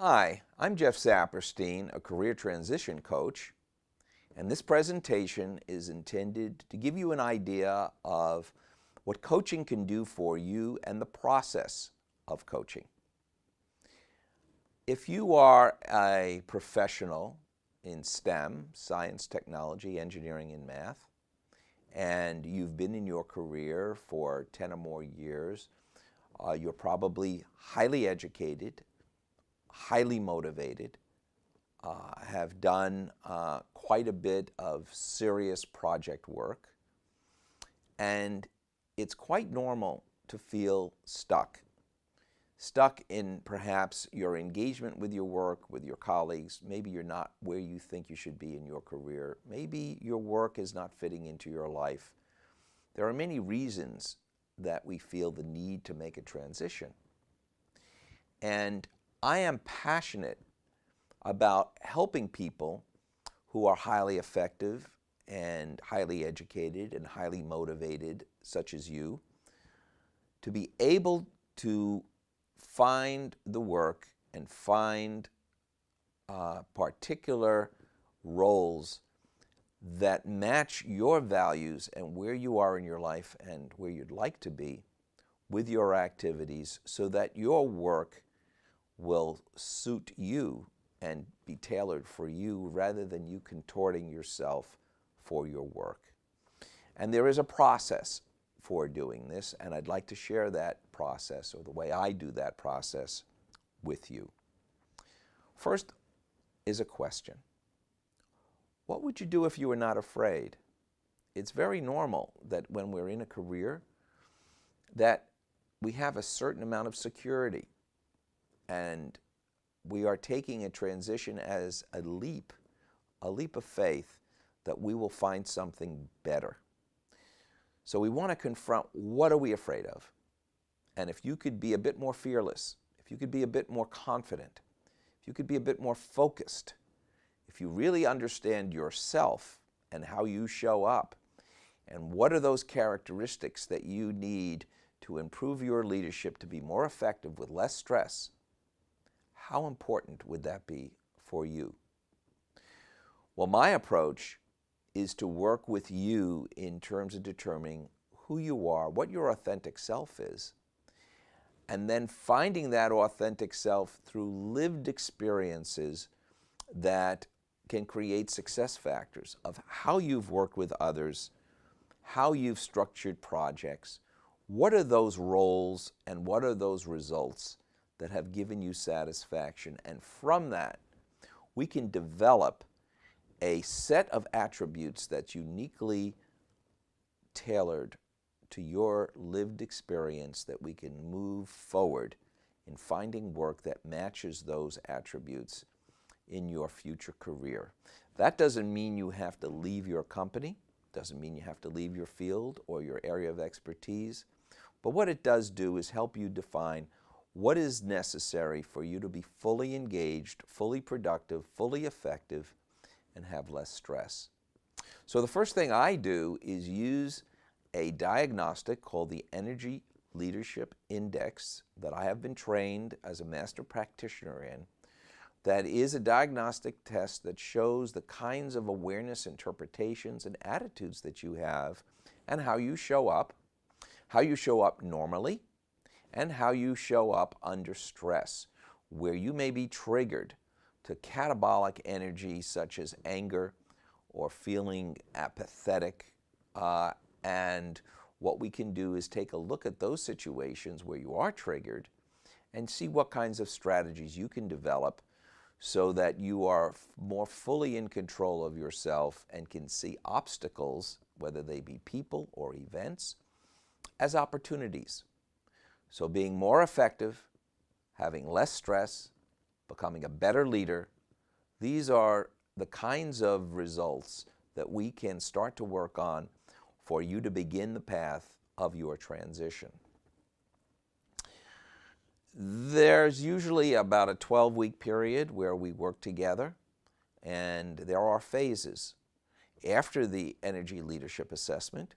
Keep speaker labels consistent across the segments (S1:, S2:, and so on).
S1: Hi, I'm Jeff Saperstein, a career transition coach, and this presentation is intended to give you an idea of what coaching can do for you and the process of coaching. If you are a professional in STEM, science, technology, engineering, and math, and you've been in your career for 10 or more years, you're probably highly educated, highly motivated, have done quite a bit of serious project work, and it's quite normal to feel stuck. Stuck in perhaps your engagement with your work, with your colleagues. Maybe you're not where you think you should be in your career. Maybe your work is not fitting into your life. There are many reasons that we feel the need to make a transition. And I am passionate about helping people who are highly effective and highly educated and highly motivated, such as you, to be able to find the work and find particular roles that match your values and where you are in your life and where you'd like to be with your activities, so that your work will suit you and be tailored for you rather than you contorting yourself for your work. And there is a process for doing this, and I'd like to share that process, or the way I do that process, with you. First is a question. What would you do if you were not afraid? It's very normal that when we're in a career that we have a certain amount of security, and we are taking a transition as a leap of faith that we will find something better. So we want to confront, what are we afraid of? And if you could be a bit more fearless, if you could be a bit more confident, if you could be a bit more focused, if you really understand yourself and how you show up, and what are those characteristics that you need to improve your leadership to be more effective with less stress, how important would that be for you? Well, my approach is to work with you in terms of determining who you are, what your authentic self is, and then finding that authentic self through lived experiences that can create success factors of how you've worked with others, how you've structured projects, what are those roles and what are those results that have given you satisfaction. And from that, we can develop a set of attributes that's uniquely tailored to your lived experience, that we can move forward in finding work that matches those attributes in your future career. That doesn't mean you have to leave your company, doesn't mean you have to leave your field or your area of expertise, but what it does do is help you define what is necessary for you to be fully engaged, fully productive, fully effective, and have less stress. So the first thing I do is use a diagnostic called the Energy Leadership Index that I have been trained as a master practitioner in. That is a diagnostic test that shows the kinds of awareness, interpretations, and attitudes that you have, and how you show up normally, and how you show up under stress, where you may be triggered to catabolic energy such as anger or feeling apathetic. And what we can do is take a look at those situations where you are triggered and see what kinds of strategies you can develop so that you are more fully in control of yourself and can see obstacles, whether they be people or events, as opportunities. So being more effective, having less stress, becoming a better leader, these are the kinds of results that we can start to work on for you to begin the path of your transition. There's usually about a 12-week period where we work together, and there are phases. After the energy leadership assessment,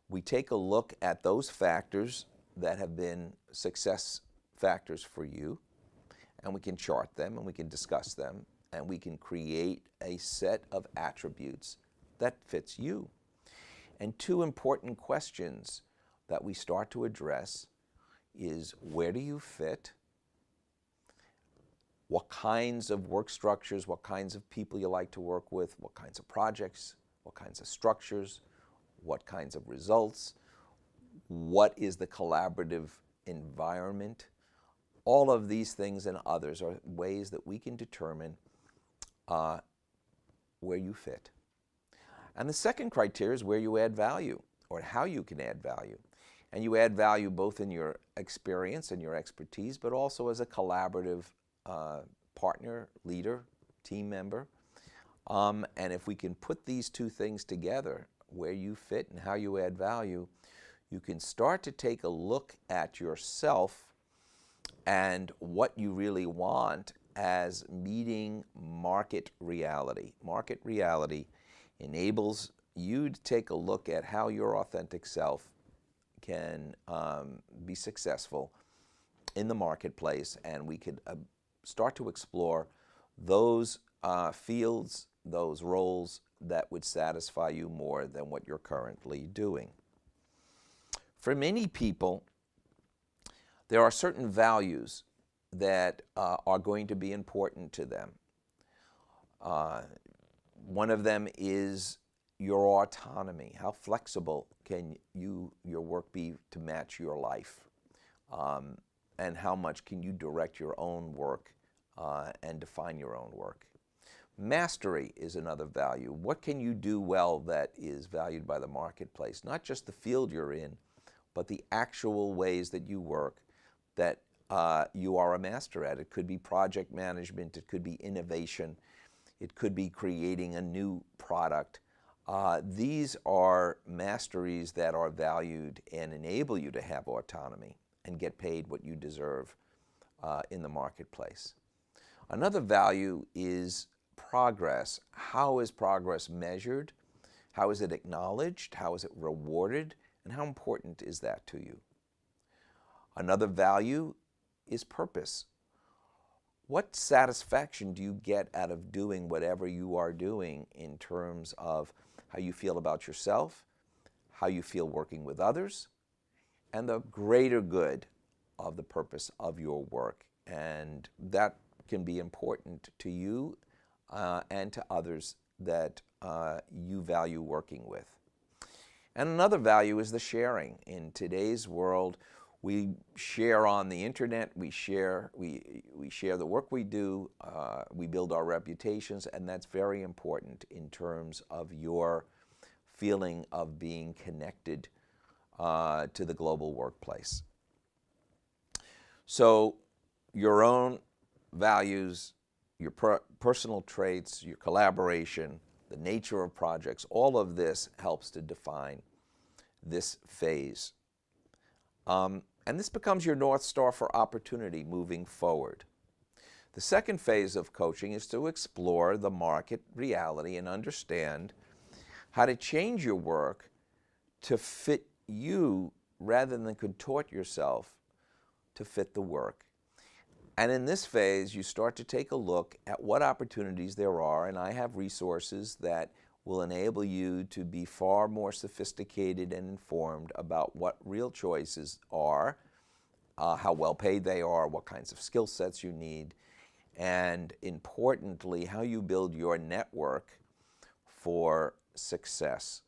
S1: we take a look at those factors that have been success factors for you, and we can chart them, and we can discuss them, and we can create a set of attributes that fits you. And two important questions that we start to address is, where do you fit? What kinds of work structures, what kinds of people you like to work with, what kinds of projects, what kinds of structures, what kinds of results, what is the collaborative environment? All of these things and others are ways that we can determine where you fit. And the second criteria is where you add value, or how you can add value. And you add value both in your experience and your expertise, but also as a collaborative partner, leader, team member. And if we can put these two things together, where you fit and how you add value, you can start to take a look at yourself and what you really want as meeting market reality. Market reality enables you to take a look at how your authentic self can be successful in the marketplace, and we could start to explore those fields, those roles that would satisfy you more than what you're currently doing. For many people, there are certain values that are going to be important to them. One of them is your autonomy. How flexible can your work be to match your life? And how much can you direct your own work and define your own work? Mastery is another value. What can you do well that is valued by the marketplace? Not just the field you're in, but the actual ways that you work that you are a master at. It could be project management, it could be innovation, it could be creating a new product. These are masteries that are valued and enable you to have autonomy and get paid what you deserve in the marketplace. Another value is progress. How is progress measured? How is it acknowledged? How is it rewarded? And how important is that to you? Another value is purpose. What satisfaction do you get out of doing whatever you are doing in terms of how you feel about yourself, how you feel working with others, and the greater good of the purpose of your work? And that can be important to you and to others that you value working with. And another value is the sharing. In today's world, we share on the internet, we share the work we do, we build our reputations, and that's very important in terms of your feeling of being connected to the global workplace. So your own values, your personal traits, your collaboration, the nature of projects, all of this helps to define this phase. And this becomes your North Star for opportunity moving forward. The second phase of coaching is to explore the market reality and understand how to change your work to fit you rather than contort yourself to fit the work. And in this phase, you start to take a look at what opportunities there are, and I have resources that will enable you to be far more sophisticated and informed about what real choices are, how well paid they are, what kinds of skill sets you need, and importantly, how you build your network for success.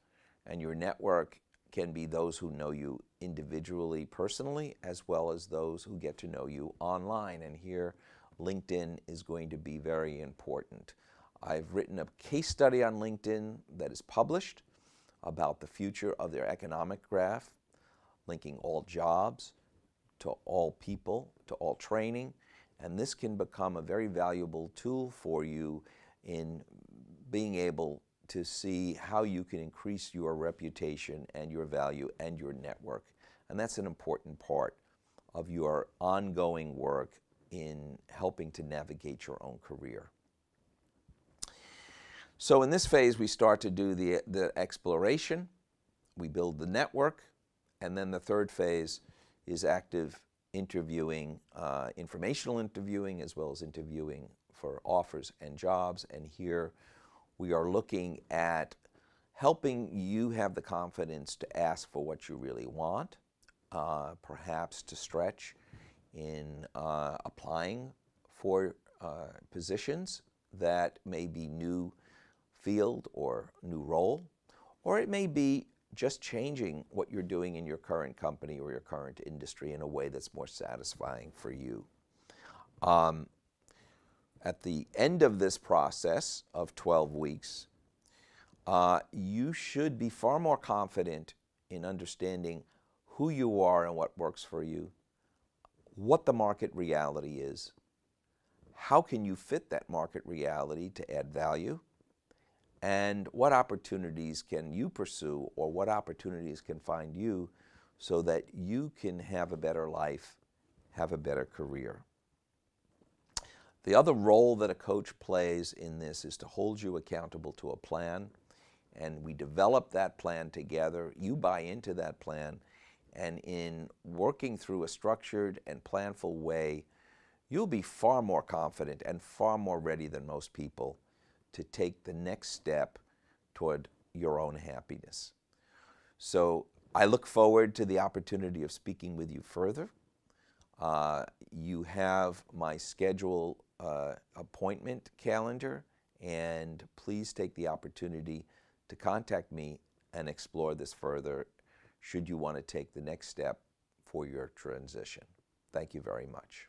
S1: And your network can be those who know you individually, personally, as well as those who get to know you online. And here, LinkedIn is going to be very important. I've written a case study on LinkedIn that is published about the future of their economic graph, linking all jobs to all people, to all training. And this can become a very valuable tool for you in being able to see how you can increase your reputation and your value and your network. And that's an important part of your ongoing work in helping to navigate your own career. So in this phase, we start to do the exploration, we build the network, and then the third phase is active interviewing, informational interviewing, as well as interviewing for offers and jobs. And here we are looking at helping you have the confidence to ask for what you really want, perhaps to stretch in applying for positions that may be new field or new role, or it may be just changing what you're doing in your current company or your current industry in a way that's more satisfying for you. At the end of this process of 12 weeks, you should be far more confident in understanding who you are and what works for you, what the market reality is, how can you fit that market reality to add value, and what opportunities can you pursue, or what opportunities can find you so that you can have a better life, have a better career. The other role that a coach plays in this is to hold you accountable to a plan, and we develop that plan together. You buy into that plan, and in working through a structured and planful way, you'll be far more confident and far more ready than most people to take the next step toward your own happiness. So I look forward to the opportunity of speaking with you further. You have my schedule appointment calendar, and please take the opportunity to contact me and explore this further should you want to take the next step for your transition. Thank you very much.